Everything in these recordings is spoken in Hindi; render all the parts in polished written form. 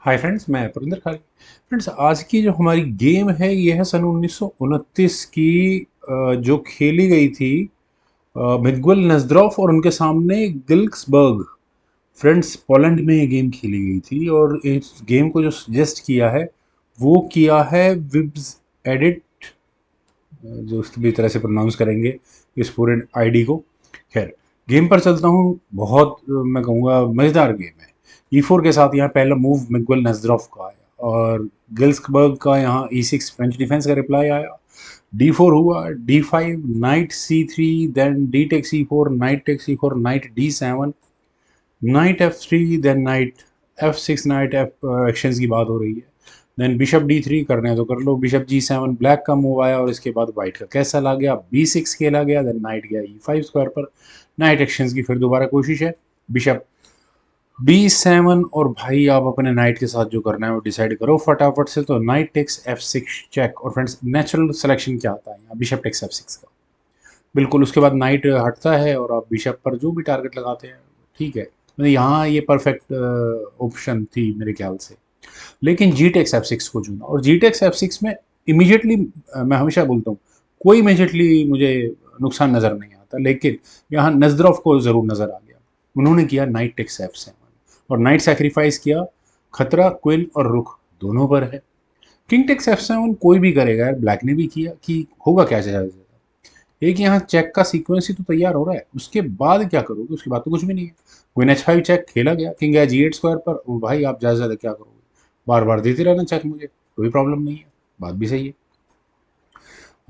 हाय फ्रेंड्स, मैं पुरिंदर खाली। फ्रेंड्स, आज की जो हमारी गेम है ये है सन 1929 की, जो खेली गई थी मिगुएल नजरोफ और उनके सामने गिल्क्सबर्ग। फ्रेंड्स, पोलैंड में ये गेम खेली गई थी और इस गेम को जो सजेस्ट किया है वो किया है विब्स एडिट, जो भी तरह से प्रोनाउंस करेंगे इस पूरे आईडी को। खैर, गेम पर चलता हूँ। बहुत मैं कहूँगा मज़ेदार गेम है। E4 के साथ यहाँ पहला मूव मिगुएल नजरोफ का आया और गिल्सबर्ग का यहाँ E6 फ्रेंच डिफेंस का रिप्लाई आया। D4 हुआ, D5, knight C3, then D take C4, knight take C4, knight D7, knight F3, then knight F6, knight F actions की बात हो रही है। देन बिशप D3 करना है तो कर लो, बिशप G7, ब्लैक का मूव आया और इसके बाद व्हाइट का कैसा ला गया, B6 खेला गया, देन नाइट गया E5 स्क्वायर पर। नाइट एक्शंस की फिर दोबारा कोशिश है, बिशप B7, और भाई आप अपने नाइट के साथ जो करना है वो डिसाइड करो फटाफट से। तो नाइट टेक्स F6 चेक, और फ्रेंड्स नेचुरल सिलेक्शन क्या आता है यहाँ, बिशप टेक्स F6 का। बिल्कुल, उसके बाद नाइट हटता है और आप बिशप पर जो भी टारगेट लगाते हैं ठीक है। मतलब यहाँ ये परफेक्ट ऑप्शन थी मेरे ख्याल से। लेकिन जी टेक्स F6 को चुना, और जी टेक्स F6 में इमीडिएटली, मैं हमेशा बोलता हूँ, कोई इमीडिएटली मुझे नुकसान नज़र नहीं आता, लेकिन यहाँ नजरोफ को ज़रूर नज़र आ गया। उन्होंने किया नाइट टेक्स F7 और नाइट सेक्रीफाइस किया। खतरा क्वीन और रुख दोनों पर है। किंग टेक्स F7 कोई भी करेगा यार, ब्लैक ने भी किया कि होगा क्या चाहे। एक यहाँ चेक का सीक्वेंस ही तो तैयार हो रहा है, उसके बाद क्या करोगे, उसके बाद तो कुछ भी नहीं है। क्वीन H5 चेक खेला गया, किंग है G8 स्क्वायर पर। ओ भाई, आप ज़्यादा से ज़्यादा क्या करोगे, बार बार देते रहना चेक, मुझे कोई प्रॉब्लम नहीं है, बात भी सही है।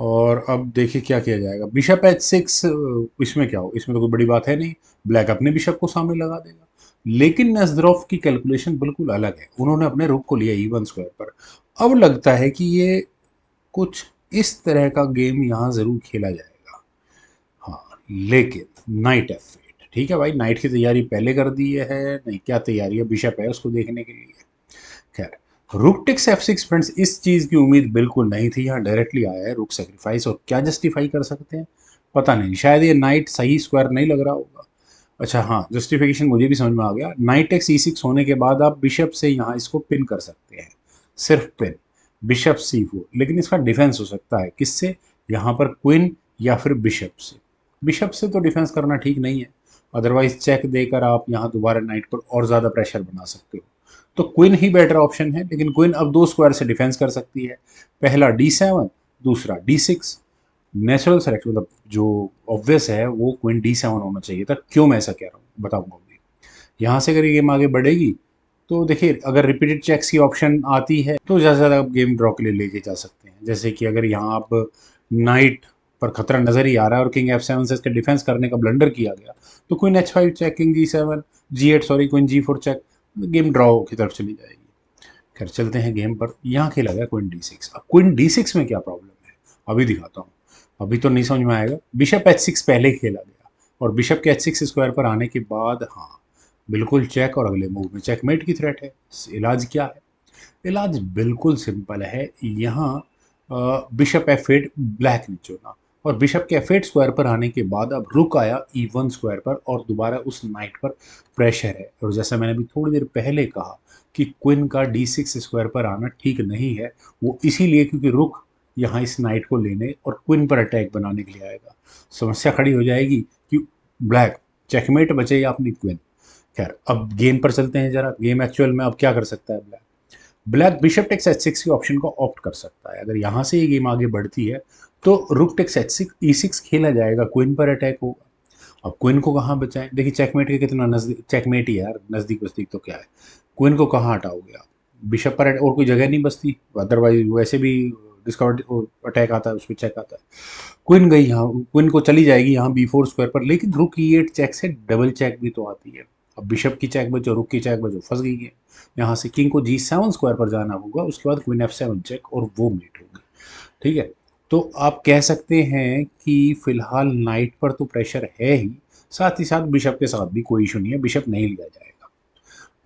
और अब देखिए क्या किया जाएगा, बिशप H6। इसमें क्या हो, इसमें तो कोई बड़ी बात है नहीं, ब्लैक अपने बिशप को सामने लगा देगा। लेकिन नजरोफ की कैलकुलेशन बिल्कुल अलग है, उन्होंने अपने रुख को लिया E1 स्क्वायर पर। अब लगता है कि ये कुछ इस तरह का गेम यहाँ जरूर खेला जाएगा। हाँ, लेकिन नाइट F8 ठीक है भाई, नाइट की तैयारी पहले कर दी है। नहीं, क्या तैयारी है, बिशप है उसको देखने के लिए। खैर, रुक टेक्स F6 फ्रेंड्स, इस चीज की उम्मीद बिल्कुल नहीं थी, यहाँ डायरेक्टली आया है रुक सेक्रीफाइस। और क्या जस्टिफाई कर सकते हैं, पता नहीं, शायद ये नाइट सही स्क्वायर नहीं लग रहा होगा। अच्छा हाँ, जस्टिफिकेशन मुझे भी समझ में आ गया। नाइट टेक्स E6 होने के बाद आप बिशप से यहाँ इसको पिन कर सकते हैं, सिर्फ पिन। बिशप C4, लेकिन इसका डिफेंस हो सकता है किससे, यहाँ पर क्वीन या फिर बिशप से। बिशप से तो डिफेंस करना ठीक नहीं है, अदरवाइज चेक देकर आप यहाँ दोबारा नाइट पर और ज़्यादा प्रेशर बना सकते हो। तो क्वीन ही बेटर ऑप्शन है, लेकिन क्वीन अब दो स्क्वायर से डिफेंस कर सकती है। पहला D7, दूसरा D6। नेचुरल सेलेक्ट मतलब जो ऑब्वियस है वो क्वीन D7 होना चाहिए था। क्यों मैं ऐसा कह रहा हूँ बताऊंगा अभी। यहाँ से अगर ये गेम आगे बढ़ेगी तो देखिए, अगर रिपीटेड चेक्स की ऑप्शन आती है तो ज़्यादा से ज़्यादा आप गेम ड्रॉ के लिए लेके जा सकते हैं। जैसे कि अगर यहाँ आप नाइट पर खतरा नजर ही आ रहा है और किंग F7 से इसका डिफेंस करने का ब्लंडर किया गया, तो queen H5 check, king G7, G8 sorry, queen G4 check, game draw की तरफ चली जाएगी। खैर, चलते हैं गेम पर। यहाँ खेला गया क्वीन D6। अब क्वीन D6 में क्या प्रॉब्लम है अभी दिखाता हूँ, अभी तो नहीं समझ में आएगा। बिशप H6 पहले खेला गया और बिशप के H6 स्क्वायर पर आने के बाद हाँ, बिल्कुल चेक, और अगले मूव में चेकमेट की थ्रेट है। इलाज क्या है, इलाज बिल्कुल सिंपल है। यहाँ बिशप F8 ब्लैक ने चुना, और बिशप के F8 स्क्वायर पर आने के बाद अब रुक आया E1 स्क्वायर पर, और दोबारा उस नाइट पर प्रेशर है। और जैसा मैंने अभी थोड़ी देर पहले कहा कि क्वीन का D6 स्क्वायर पर आना ठीक नहीं है, वो इसीलिए क्योंकि रुक यहाँ इस नाइट को लेने और क्वीन पर अटैक बनाने के लिए आएगा। समस्या खड़ी हो जाएगी कि ब्लैक चेकमेट बचे या अपनी क्वीन। खैर, अब गेम पर चलते हैं जरा। गेम एक्चुअल में अब क्या कर सकता है black. Black bishop takes H6 की ऑप्शन को ऑप्ट कर सकता है। अगर यहाँ से ये गेम आगे बढ़ती है तो रुक टेक्स H6 E6 खेला जाएगा, क्वीन पर अटैक होगा। अब क्वीन को कहाँ बचाएं, देखिए चेकमेट के कितना नजदीक, चेकमेट ही है यार, नजदीक वजदीक तो क्या है। क्वीन को कहाँ हटाओगे आप, बिशप पर और कोई जगह नहीं बचती, अदरवाइज वैसे भी डिस्कवर अटैक आता है, उस पर चेक आता है। क्वीन गई यहाँ, क्वीन को चली जाएगी यहाँ B4 स्क्वायर पर, लेकिन रुक E8 चेक से डबल चेक भी तो आती है। अब बिशप की चेक बचो, रुक की चेक बचो, फंस गई है। यहाँ से किंग को G7 स्क्वायर पर जाना होगा, उसके बाद क्वीन F7 चेक, और वो मीट होगी। ठीक है, तो आप कह सकते हैं कि फिलहाल नाइट पर तो प्रेशर है ही, साथ ही साथ बिशप के साथ भी कोई इशू नहीं है, बिशप नहीं लिया जाएगा।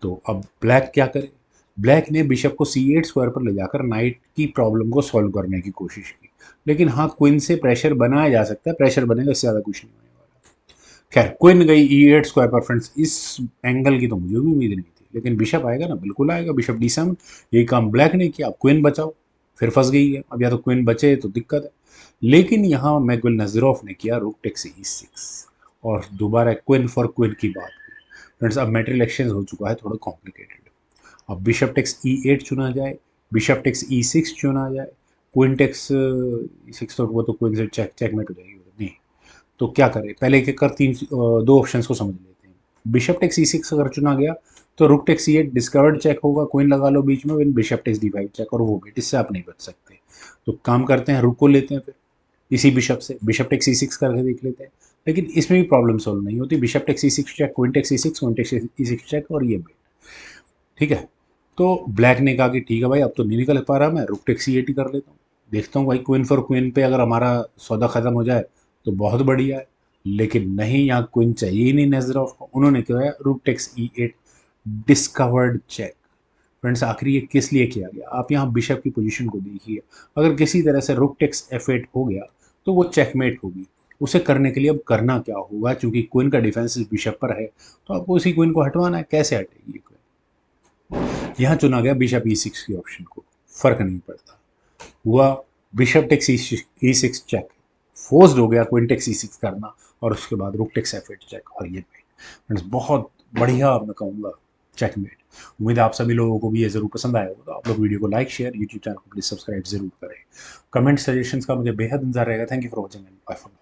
तो अब ब्लैक क्या करे, ब्लैक ने बिशप को C8 स्क्वायर पर ले जाकर नाइट की प्रॉब्लम को सॉल्व करने की कोशिश की। लेकिन हाँ, क्वीन से प्रेशर बनाया जा सकता है, प्रेशर बनेगा, इससे ज़्यादा कुछ नहीं होने वाला। खैर, क्वीन गई E8 स्क्वायर पर। फ्रेंड्स, इस एंगल की तो मुझे भी उम्मीद नहीं थी। लेकिन बिशप आएगा ना, बिल्कुल आएगा, बिशप D7। यही काम ब्लैक ने किया, अब क्वीन बचाओ, फिर फंस गई है। अब या तो क्वीन बचे तो दिक्कत है, लेकिन यहाँ मैगवेल नजरोफ ने किया रुक टेक्स E6, और दोबारा क्वीन फॉर क्वीन की बात हुई। फ्रेंड्स अब मैटेरियल एक्सचेंज हो चुका है थोड़ा कॉम्प्लिकेटेड। अब बिशप टेक्स E8 चुना जाए, बिशप टेक्स E6 चुना जाए, क्वीन टेक्स E6, तो वो तो क्वीन से चेकमेट हो जाएगी, नहीं। तो क्या करें, पहले एक एक कर दो ऑप्शंस को समझ लेते हैं। बिशप टेक्स E6 अगर चुना गया तो rook takes E8 discovered check होगा, क्वीन लगा लो बीच में, win bishop takes D5 check, और वो बिट, इससे आप नहीं बच सकते। तो काम करते हैं, रुक को लेते हैं फिर इसी बिशप से, बिशप टेक्स E6 करके देख लेते हैं। लेकिन इसमें भी प्रॉब्लम सॉल्व नहीं होती, bishop takes E6 check, queen takes E6, queen takes E6 check, और ये बिट। ठीक है, तो ब्लैक ने कहा कि ठीक है भाई, अब तो नहीं निकल पा रहा, मैं रुक टेक्स E8 ही कर लेता हूँ, देखता हूँ भाई क्वीन फॉर क्वीन पे अगर हमारा सौदा खत्म हो जाए तो बहुत बढ़िया है। लेकिन नहीं, यहाँ क्वीन चाहिए ही नहीं नेजरोफ को, उन्होंने किया रुक takes E8 discovered check. Friends आखिर ये किस लिए किया गया, आप यहाँ बिशप की पोजीशन को देखिए, अगर किसी तरह से रुक टेक्स F8 हो गया तो वो चेकमेट होगी। उसे करने के लिए अब करना क्या होगा, क्योंकि क्वीन का डिफेंस इस बिशप पर है, तो आपको उसी क्वीन को हटवाना है। कैसे हटेगी क्वीन, यहाँ चुना गया बिशप E6 की ऑप्शन को, फर्क नहीं पड़ता। हुआ bishop takes E6 check, forced हो गया क्वीन टेक्स E6 करना, और उसके बाद रुक टेक्स F8 चेक, और ये फ्रेंड्स बहुत बढ़िया मैं कहूँगा चेकमेट। उम्मीद है आप सभी लोगों को भी ये जरूर पसंद आया होगा, तो आप लोग वीडियो को लाइक शेयर, यूट्यूब चैनल को प्लीज सब्सक्राइब जरूर करें। कमेंट सजेशंस का मुझे बेहद इंतजार रहेगा। Thank you for watching and bye for now.